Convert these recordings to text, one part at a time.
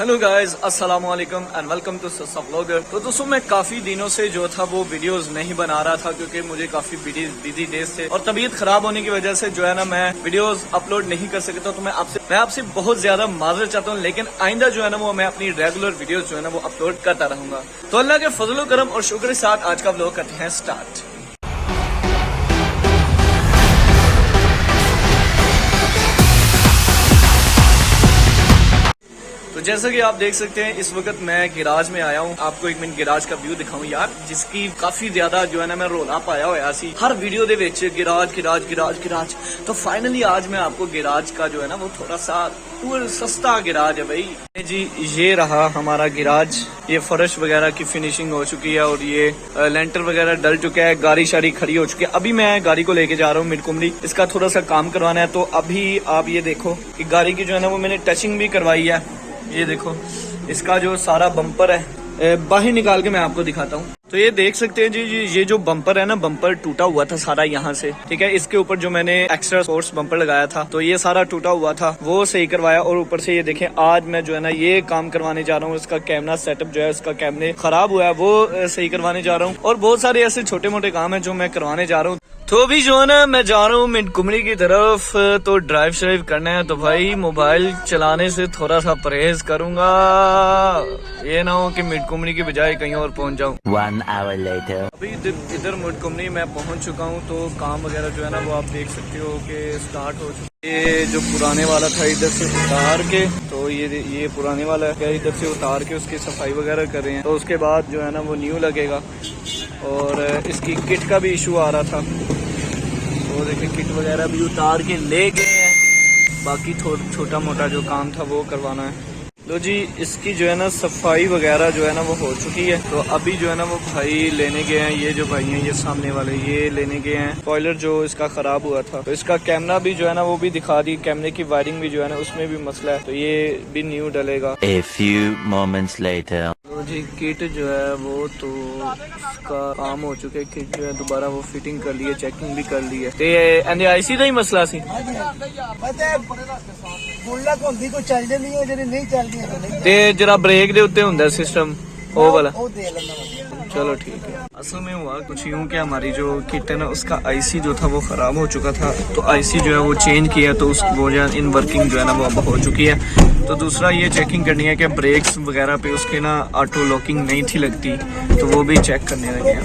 Hello guys, अस्सलाम वालेकुम and welcome to सस्सा vlogger. तो दोस्तों मैं काफी दिनों से जो था वो वीडियोस नहीं बना रहा था क्योंकि मुझे काफी बिजी डेज थे और तबीयत खराब होने की वजह से जो है ना मैं वीडियोस अपलोड नहीं कर सकता। तो मैं आपसे बहुत ज्यादा माजरत चाहता हूँ, लेकिन आइंदा जो है ना वो मैं अपनी रेगुलर वीडियोस जो है ना वो अपलोड करता रहूंगा। तो अल्लाह के फजलो करम और शुक्र के साथ आज का व्लॉग करते हैं स्टार्ट। तो जैसा कि आप देख सकते हैं इस वक्त मैं गिराज में आया हूँ। आपको एक मिनट गिराज का व्यू दिखाऊं यार, जिसकी काफी ज्यादा जो है ना मैं रोला पाया हुआ सी हर वीडियो दे विच गिराज। तो फाइनली आज मैं आपको गिराज का जो है ना वो थोड़ा सा सस्ता गिराज है भाई जी। ये रहा हमारा गिराज, ये फर्श वगैरह की फिनिशिंग हो चुकी है और ये लेंटर वगैरह डल चुका है, गाड़ी शाड़ी खड़ी हो चुकी है। अभी मैं गाड़ी को लेके जा रहा हूँ मिडकुमली, इसका थोड़ा सा काम करवाना है। तो अभी आप ये देखो कि गाड़ी की जो है ना वो मैंने टचिंग भी करवाई है। ये देखो इसका जो सारा बम्पर है बाहर निकाल के मैं आपको दिखाता हूँ। तो ये देख सकते हैं जी, ये जो बम्पर है ना, बम्पर टूटा हुआ था सारा यहाँ से, ठीक है। इसके ऊपर जो मैंने एक्स्ट्रा फोर्स बम्पर लगाया था तो ये सारा टूटा हुआ था, वो सही करवाया। और ऊपर से ये देखें आज मैं जो है ना ये काम करवाने जा रहा हूँ। इसका कैमरा सेटअप जो है, इसका कैमरे खराब हुआ है, वो सही करवाने जा रहा हूँ। और बहुत सारे ऐसे छोटे मोटे काम है जो मैं करवाने जा रहा हूँ। तो अभी जो है ना मैं जा रहा हूँ मिडकुमली की तरफ, तो ड्राइव श्राइव करना है। तो भाई मोबाइल चलाने से थोड़ा सा परहेज करूंगा, ये ना हो कि मिडकुमली की बजाय कहीं और पहुंच जाऊं। 1 hour later. अभी इधर मिडकुमली मैं पहुंच चुका हूं। तो काम वगैरह जो है ना वो आप देख सकते हो कि स्टार्ट हो चुका है। ये जो पुराने वाला था इधर से उतार के, तो ये पुराने वाला है, इधर से उतार के उसकी सफाई वगैरह कर रहे हैं। तो उसके बाद जो है ना वो न्यू लगेगा। और इसकी किट का भी इशू आ रहा था, तो देखिए किट वगैरह भी उतार के ले गए हैं। बाकी छोटा मोटा जो काम था वो करवाना है। तो जी इसकी जो है ना सफाई वगैरह जो है ना वो हो चुकी है। तो अभी जो है ना वो भाई लेने गए हैं, ये जो भाई हैं ये सामने वाले, ये लेने गए हैं स्पॉइलर जो इसका खराब हुआ था। तो इसका कैमरा भी जो है ना वो भी दिखा दी, कैमरे की वायरिंग भी जो है ना उसमें भी मसला है, तो ये भी new डलेगा। A few moments later. तो जी किट जो है वो तो उसका काम हो चुका है। किट जो है दोबारा वो फिटिंग कर ली है, चेकिंग भी कर ली है। ते NIC ਦਾ ਹੀ ਮਸਲਾ ਸੀ। ਤੇ जरा ब्रेक ਦੇ ਉੱਤੇ ਹੁੰਦਾ सिस्टम वो वाला। चलो ठीक है। असल में हुआ कुछ यूँ कि हमारी जो किट है ना उसका IC जो था वो खराब हो चुका था। तो IC जो है वो चेंज किया, तो उस वो जो इन वर्किंग जो है ना वो अब हो चुकी है। तो दूसरा ये चेकिंग करनी है कि ब्रेक्स वगैरह पे उसके ना ऑटो लॉकिंग नहीं थी लगती, तो वो भी चेक करने लगे हैं।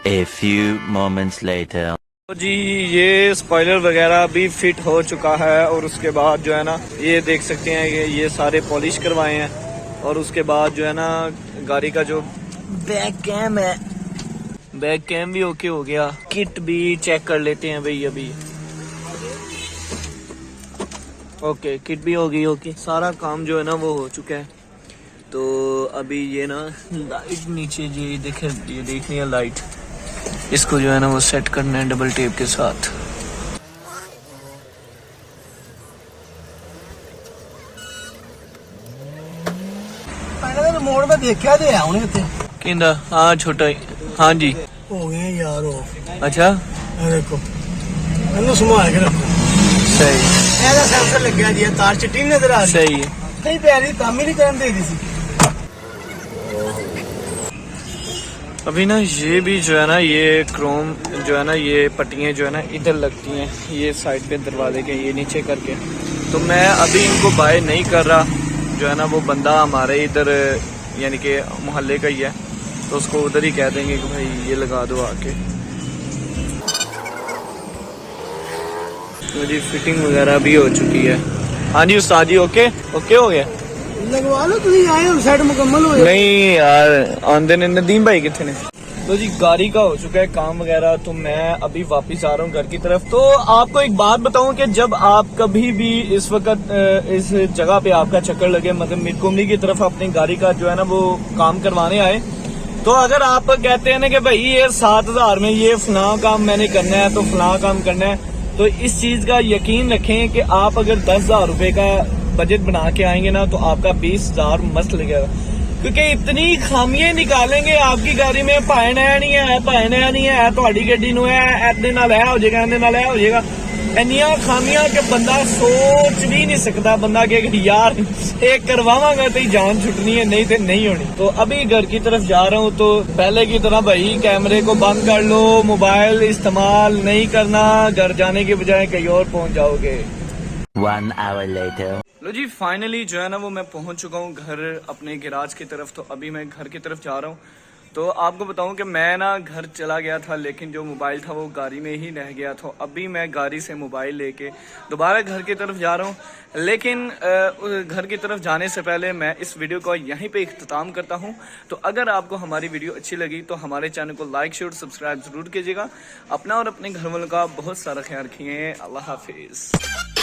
A few moments later. तो जी ये स्पॉइलर वगैरह भी फिट हो चुका है। और उसके बाद जो है ना ये देख सकते हैं ये सारे पॉलिश करवाए हैं। और उसके बाद जो है ना गाड़ी का जो बैक कैम है, बैक कैम भी ओके हो गया। किट भी चेक कर लेते हैं भाई अभी। ओके किट भी हो गई, ओके सारा काम जो है ना वो हो चुका है। तो अभी ये ना लाइट नीचे ये देखनी है लाइट, इसको जो है ना वो सेट करना है डबल टेप के साथ। मोड़ में देखा तो है उन्हें इत्थे किंदा हाँ छोटा हाँ जी हो गए यार हो। अच्छा ये देखो इन्हें संभाल के रखो। सही ਇਹਦਾ ਸੈਂਸਰ ਲੱਗਿਆ ਜੀ, ਤਾਰ ਚਿੱਟੀ ਨਜ਼ਰ ਆ ਰਹੀ। सही है। ਕਈ ਪਿਆਰੀ ਕੰਮ ਹੀ ਨਹੀਂ ਕਰਨ ਦੇ ਰਹੀ ਸੀ। अभी ना ये भी जो है ना ये क्रोम जो है ना ये पट्टियाँ जो है ना इधर लगती हैं, ये साइड पे दरवाजे के ये नीचे करके। तो मैं अभी इनको बाय नहीं कर रहा, जो है ना वो बंदा हमारे इधर यानी कि मोहल्ले का ही है, तो उसको उधर ही कह देंगे कि भाई ये लगा दो आके। तो जी फिटिंग वगैरह भी हो चुकी है। हाँ जी उस्ताद जी ओके हो गया। लगवा लो तुम आए हो, सेट मुकम्मल हो। नहीं यार आंदे ने नदीम भाई कितने ने। तो जी गाड़ी का हो चुका है काम वगैरह, तो मैं अभी वापस आ रहा हूँ घर की तरफ। तो आपको एक बात बताऊं कि जब आप कभी भी इस वक्त इस जगह पे आपका चक्कर लगे, मतलब मिडकुमली की तरफ अपनी गाड़ी का जो है ना वो काम करवाने आए, तो अगर आप कहते हैं ना कि भाई ये 7000 में ये फला काम मैंने करना है तो फला काम करना है, तो इस चीज का यकीन रखें कि आप अगर 10,000 रुपए का बजट बना के आएंगे ना तो आपका 20,000 मस्त लगेगा। क्योंकि इतनी खामियां निकालेंगे आपकी गाड़ी में, भाए नया नहीं है, भाए नया नहीं है, ਤੁਹਾਡੀ ਗੱਡੀ ਨੂੰ ਐ ਇਹਦੇ ਨਾਲ ਐ ਹੋ ਜਾਏਗਾ, ਇਹਦੇ ਨਾਲ ਐ ਹੋ ਜਾਏਗਾ, ਇੰਨੀਆਂ ਖਾਮੀਆਂ कि बंदा सोच भी नहीं सकता। बंदा कहेगा यार एक करवावांगा तो ही जान छुटनी है, नहीं तो नहीं होनी। तो अभी घर की तरफ जा रहा हूँ, तो पहले की तरह भाई कैमरे को बंद कर लो, मोबाइल इस्तेमाल नहीं करना, घर जाने के बजाय कहीं और पहुंच जाओगे। 1 hour later. लो जी फाइनली जो है ना वो मैं पहुंच चुका हूँ घर अपने गैराज की तरफ। तो अभी मैं घर की तरफ जा रहा हूँ। तो आपको बताऊं कि मैं ना घर चला गया था, लेकिन जो मोबाइल था वो गाड़ी में ही रह गया था। अभी मैं गाड़ी से मोबाइल लेके दोबारा घर की तरफ जा रहा हूं। लेकिन घर की तरफ जाने से पहले मैं इस वीडियो को यहीं पे इख्तिताम करता हूं। तो अगर आपको हमारी वीडियो अच्छी लगी तो हमारे चैनल को लाइक शेयर सब्सक्राइब जरूर कीजिएगा। अपना और अपने घर वालों का बहुत सारा ख्याल रखिए। अल्लाह हाफिज।